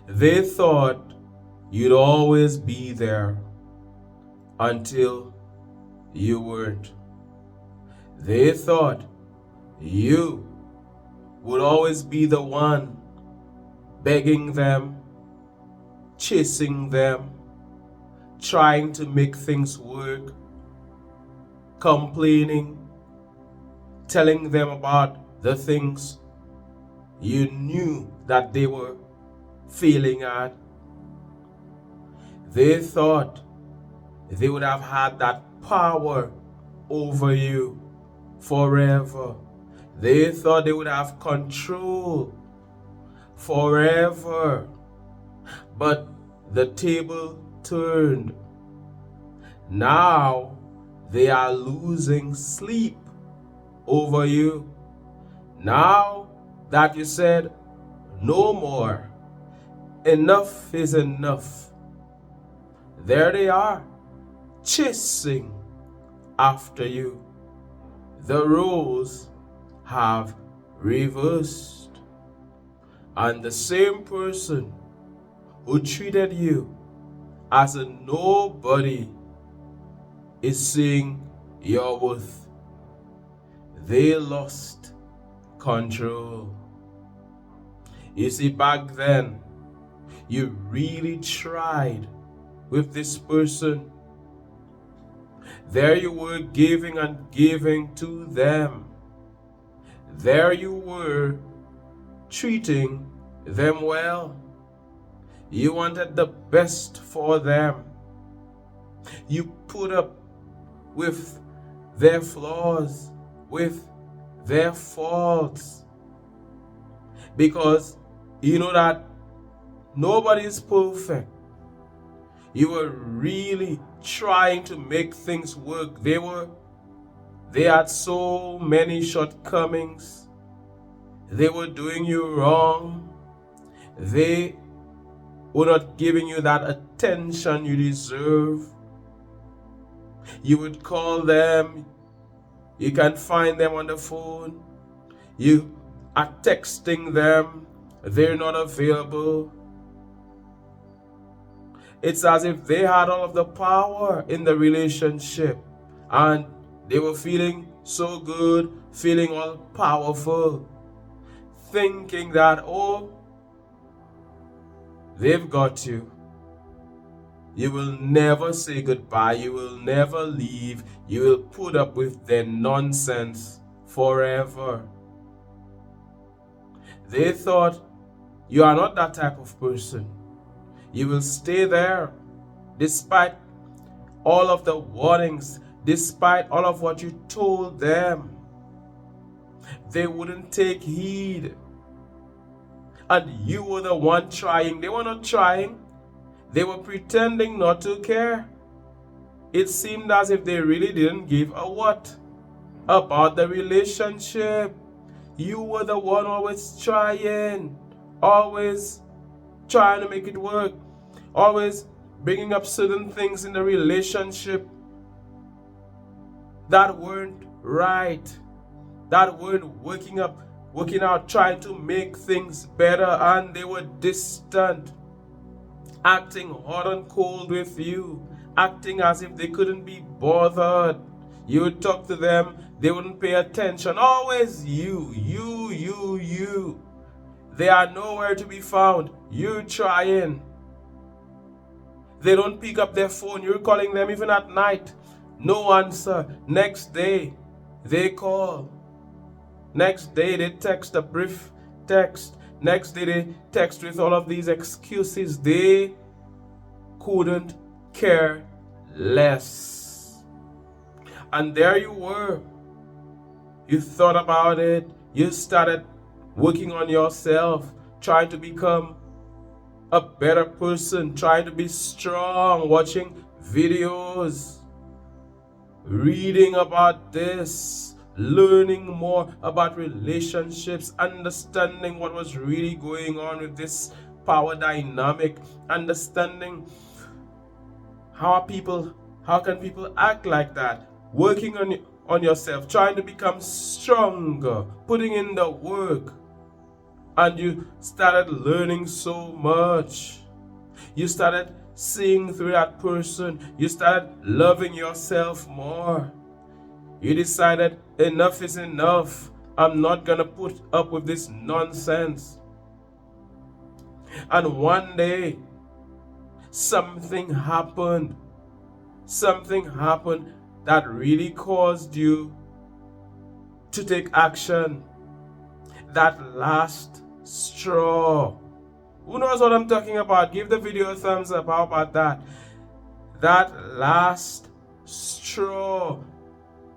They thought you'd always be there until you weren't. They thought you would always be the one begging them, chasing them, trying to make things work, complaining, telling them about the things you knew that they were failing at. They thought they would have had that power over you forever. They thought they would have control forever. But the table turned. Now they are losing sleep over you. Now that you said no more, enough is enough, there they are, chasing after you. The roles have reversed, and the same person who treated you as a nobody is seeing your worth. They lost control. You see, back then, you really tried with this person. There you were giving and giving to them. There you were treating them well. You wanted the best for them. You put up with their flaws, with their faults, because you know that nobody is perfect. You were really trying to make things work. They had so many shortcomings. They were doing you wrong. They were not giving you that attention you deserve. You would call them. You can find them on the phone. You are texting them. They're not available. It's as if they had all of the power in the relationship, and they were feeling so good, feeling all powerful, thinking that, oh, they've got you. You will never say goodbye. You will never leave. You will put up with their nonsense forever. They thought you are not that type of person. You will stay there despite all of the warnings, despite all of what you told them. They wouldn't take heed. And you were the one trying. They were not trying. They were pretending not to care. It seemed as if they really didn't give a what about the relationship. You were the one always trying to make it work, always bringing up certain things in the relationship that weren't right, that weren't working out, trying to make things better, and they were distant, acting hot and cold with you, acting as if they couldn't be bothered. You would talk to them, they wouldn't pay attention. Always you. They are nowhere to be found. You're trying. They don't pick up their phone. You're calling them even at night. No answer. Next day, they call. Next day, they text a brief text. Next day, they text with all of these excuses. They couldn't care less. And there you were. You thought about it. You started working on yourself, trying to become a better person, trying to be strong, watching videos, reading about this, learning more about relationships, understanding what was really going on with this power dynamic, understanding how can people act like that, working on yourself, trying to become stronger, putting in the work. And you started learning so much. You started seeing through that person. You started loving yourself more. You decided enough is enough. I'm not gonna put up with this nonsense. And one day, something happened. Something happened that really caused you to take action. That last straw. Who knows what I'm talking about? Give the video a thumbs up. How about that? That last straw.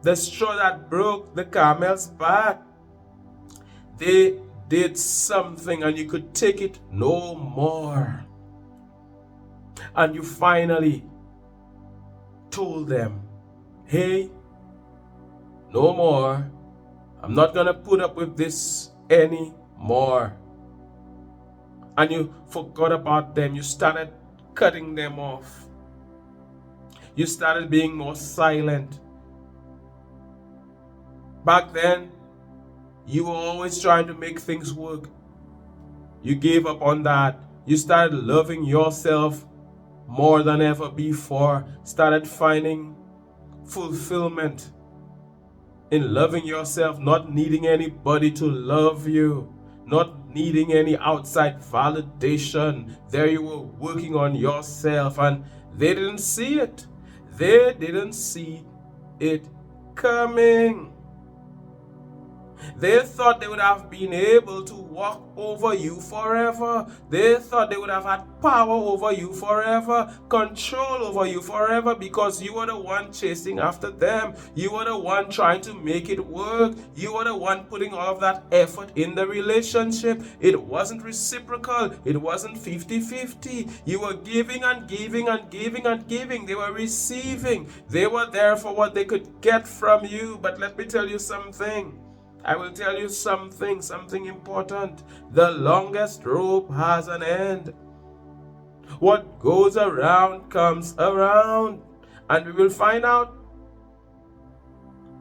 The straw that broke the camel's back. They did something and you could take it no more. And you finally told them, hey, no more. I'm not gonna put up with this anymore. And you forgot about them. You started cutting them off. You started being more silent. Back then, you were always trying to make things work. You gave up on that. You started loving yourself more than ever before. Started finding fulfillment in loving yourself, not needing anybody to love you, not needing any outside validation. There you were working on yourself and they didn't see it. They didn't see it coming. They thought they would have been able to walk over you forever. They thought they would have had power over you forever, control over you forever, because you were the one chasing after them. You were the one trying to make it work. You were the one putting all of that effort in the relationship. It wasn't reciprocal. It wasn't 50-50. You were giving and giving and giving and giving. They were receiving. They were there for what they could get from you. But let me tell you something. I will tell you something important. The longest rope has an end. What goes around comes around. And we will find out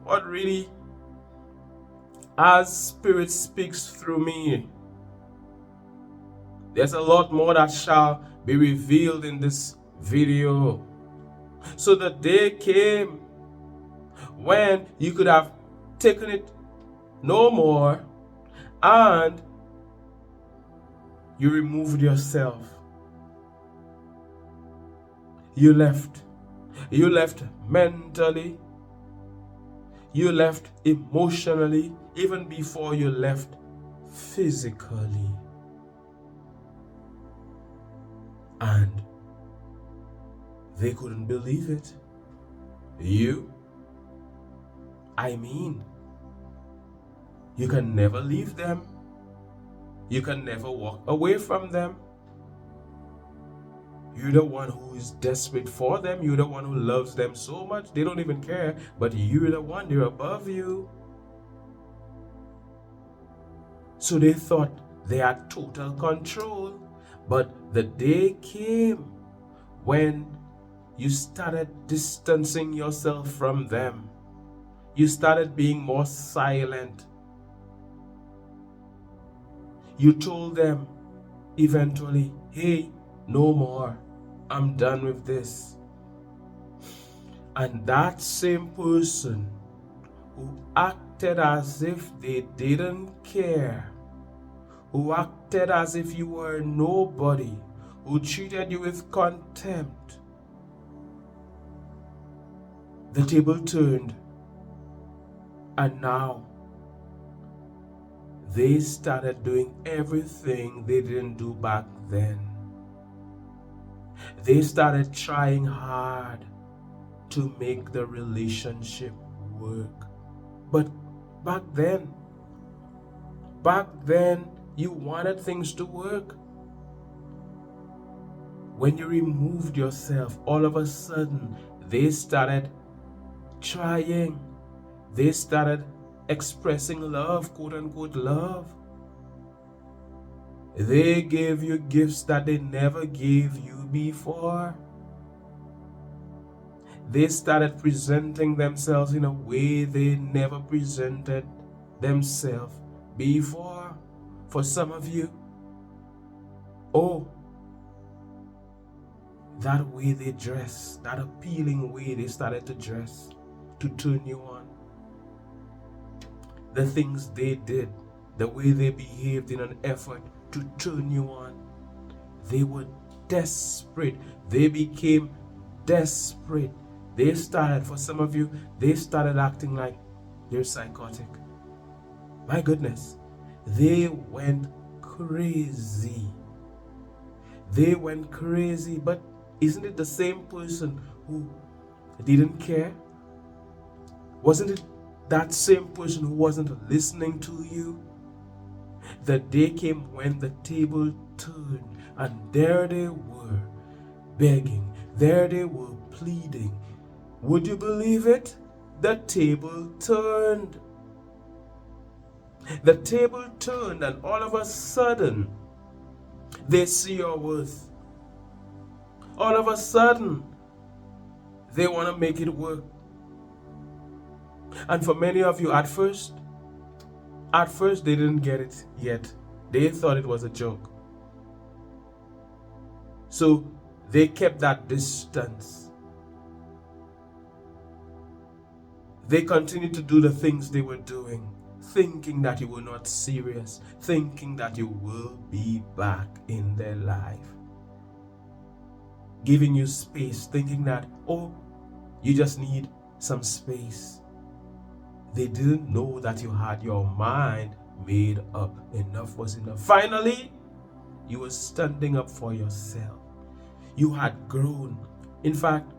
what really, as Spirit speaks through me. There's a lot more that shall be revealed in this video. So the day came when you could have taken it no more, and you removed yourself. You left. You left mentally. You left emotionally, even before you left physically. And they couldn't believe it. You can never leave them. You can never walk away from them. You're the one who is desperate for them. You're the one who loves them so much. They don't even care, but you're the one. They're above you. So they thought they had total control. But the day came when you started distancing yourself from them. You started being more silent. You told them eventually, hey, no more. I'm done with this. And that same person who acted as if they didn't care, who acted as if you were nobody, who treated you with contempt, the table turned, and now they started doing everything they didn't do back then. They started trying hard to make the relationship work. But back then, you wanted things to work. When you removed yourself, all of a sudden, they started trying. They started expressing love, quote unquote love. They gave you gifts that they never gave you before. They started presenting themselves in a way they never presented themselves before. For some of you, oh, that way they dress, that appealing way they started to dress to turn you on. The things they did, the way they behaved in an effort to turn you on. They were desperate. They became desperate. They started, for some of you, they started acting like they're psychotic. My goodness. They went crazy. They went crazy, but isn't it the same person who didn't care? Wasn't it that same person who wasn't listening to you? The day came when the table turned, and there they were, begging. There they were, pleading. Would you believe it? The table turned. The table turned, and all of a sudden, they see your worth. All of a sudden, they want to make it work. And for many of you, at first, they didn't get it yet. They thought it was a joke. So they kept that distance. They continued to do the things they were doing, thinking that you were not serious, thinking that you will be back in their life. Giving you space, thinking that, oh, you just need some space. They didn't know that you had your mind made up. Enough was enough. Finally, you were standing up for yourself. You had grown. In fact,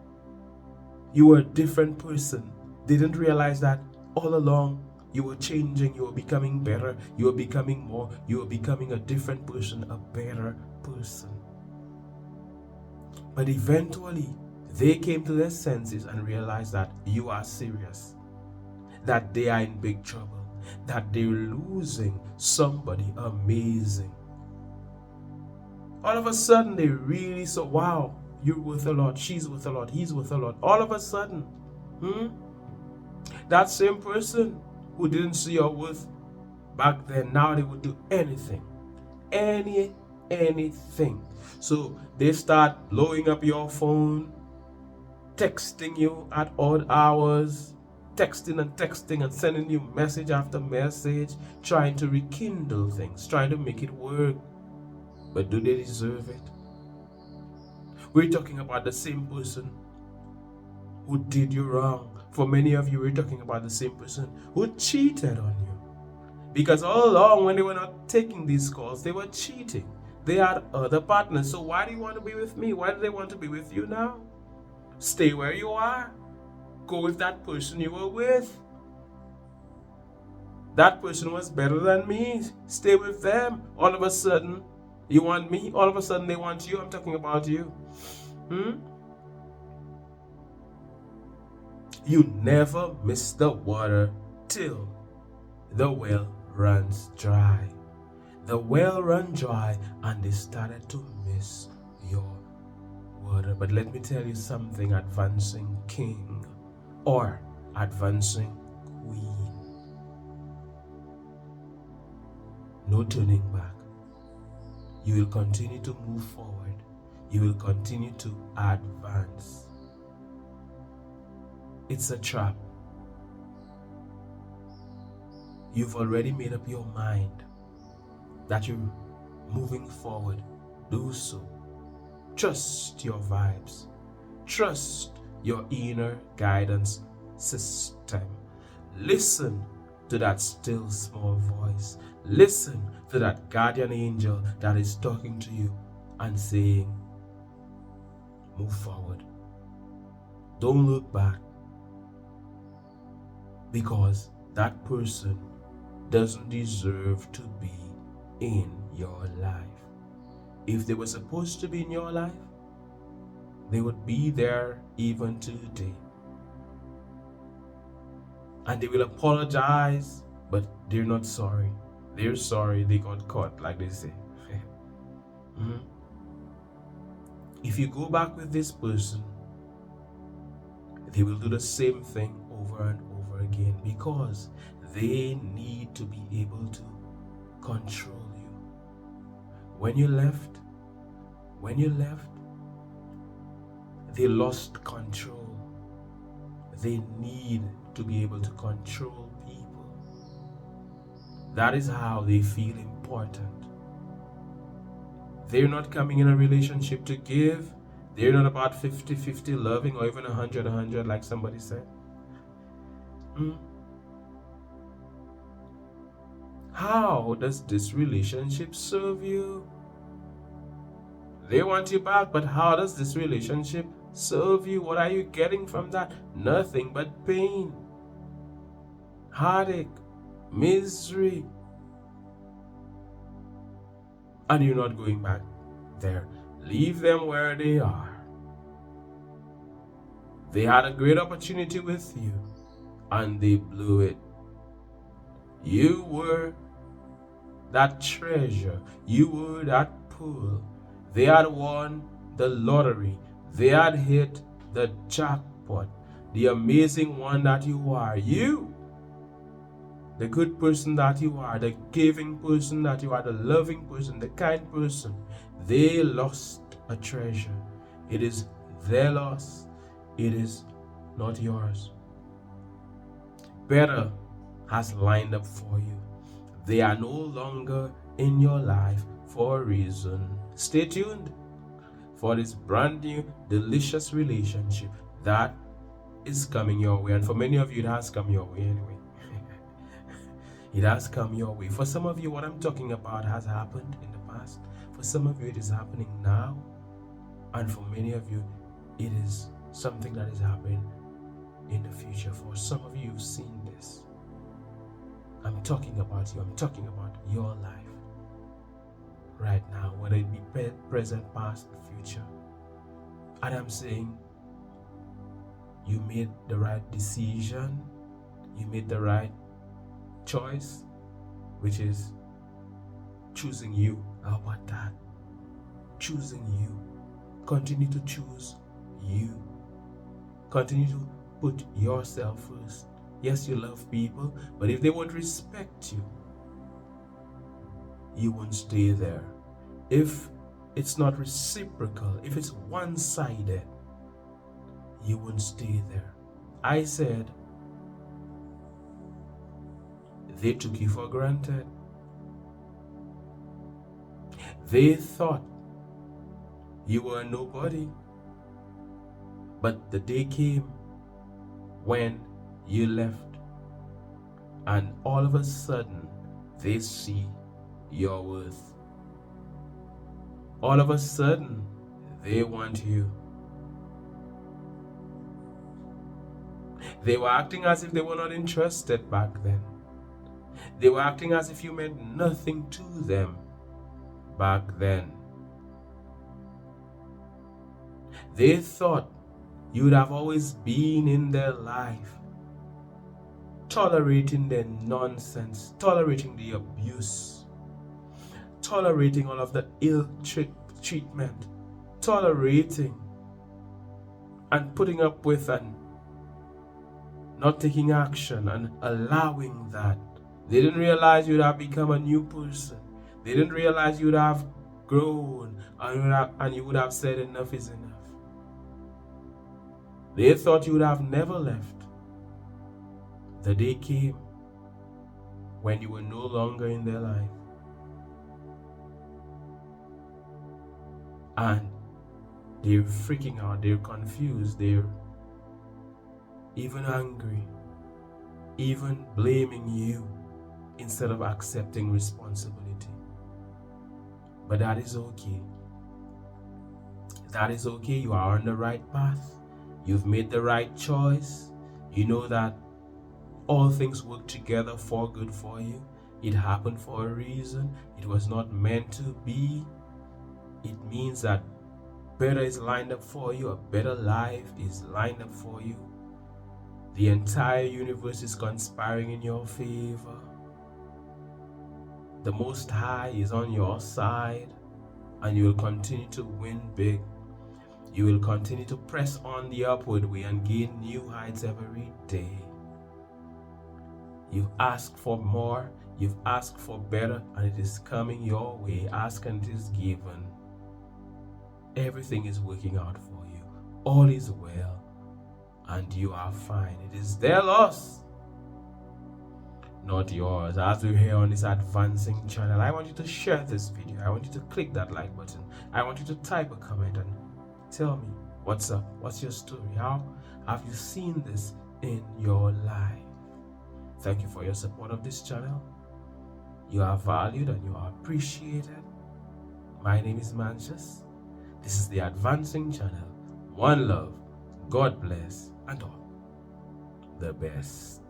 you were a different person. They didn't realize that all along you were changing, you were becoming better, you were becoming more, you were becoming a different person, a better person. But eventually, they came to their senses and realized that you are serious, that they are in big trouble, that they're losing somebody amazing. All of a sudden, they really saw, wow, you're worth a lot, she's worth a lot, he's worth a lot. All of a sudden, that same person who didn't see your worth back then, now they would do anything. Anything. So they start blowing up your phone, texting you at odd hours, texting and sending you message after message, trying to rekindle things, trying to make it work. But do they deserve it? We're talking about the same person who did you wrong. For many of you, we're talking about the same person who cheated on you. Because all along when they were not taking these calls, they were cheating. They had other partners. So why do you want to be with me? Why do they want to be with you now? Stay where you are. Go with that person you were with. That person was better than me. Stay with them. All of a sudden, you want me? All of a sudden, they want you. I'm talking about you. You never miss the water till the well runs dry. The well ran dry and they started to miss your water. But let me tell you something, advancing king or advancing queen. No turning back. You will continue to move forward. You will continue to advance. It's a trap. You've already made up your mind that you're moving forward. Do so. Trust your vibes. Trust your inner guidance system. Listen to that still small voice. Listen to that guardian angel that is talking to you and saying, move forward. Don't look back. Because that person doesn't deserve to be in your life. If they were supposed to be in your life, they would be there even today. And they will apologize, but they're not sorry. They're sorry they got caught, like they say. If you go back with this person, they will do the same thing over and over again because they need to be able to control you. When you left, they lost control. They need to be able to control people. That is how they feel important. They're not coming in a relationship to give. They're not about 50-50 loving, or even 100-100 like somebody said. How does this relationship serve you? They want you back, but how does this relationship serve you? What are you getting from that? Nothing but pain, heartache, misery. And you're not going back there. Leave them where they are. They had a great opportunity with you, and they blew it. You were that treasure. You were that pearl. They had won the lottery. They had hit the jackpot. The amazing one that you are. You, the good person that you are, the giving person that you are, the loving person, the kind person. They lost a treasure. It is their loss. It is not yours. Better has lined up for you. They are no longer in your life for a reason. Stay tuned for this brand new, delicious relationship that is coming your way. And for many of you, it has come your way anyway. It has come your way. For some of you, what I'm talking about has happened in the past. For some of you, it is happening now. And for many of you, it is something that is happening in the future. For some of you, you've seen this. I'm talking about you. I'm talking about your life right now, whether it be present, past, future. And I'm saying you made the right decision. You made the right choice, which is choosing you. How about that? Choosing you. Continue to choose you. Continue to put yourself first. Yes, you love people, but if they won't respect you, you won't stay there. If it's not reciprocal, if it's one-sided, you won't stay there. I said, they took you for granted. They thought you were nobody. But the day came when you left, and all of a sudden they see your worth. All of a sudden they want you. They were acting as if they were not interested back then. They were acting as if you meant nothing to them back then. They thought you would have always been in their life, tolerating their nonsense, tolerating the abuse, tolerating all of the ill treatment, tolerating and putting up with and not taking action and allowing that. They didn't realize you'd have become a new person. They didn't realize you'd have grown and you would have said enough is enough. They thought you would have never left. The day came when you were no longer in their life. And they're freaking out, they're confused, they're even angry, even blaming you instead of accepting responsibility. But that is okay. That is okay. You are on the right path. You've made the right choice. You know that all things work together for good for you. It happened for a reason. It was not meant to be. It means that better is lined up for you. A better life is lined up for you. The entire universe is conspiring in your favor. The Most High is on your side, and you will continue to win big. You will continue to press on the upward way and gain new heights every day. You've asked for more. You've asked for better and it is coming your way. Ask and it is given. Everything is working out for you. All is well and you are fine. It is their loss, not yours. As we're here on this advancing channel, I want you to share this video. I want you to click that like button. I want you to type a comment and tell me what's up, what's your story, how have you seen this in your life. Thank you for your support of this channel. You are valued and you are appreciated. My name is Mantius. This is the Advancing Channel. One love, God bless, and all the best.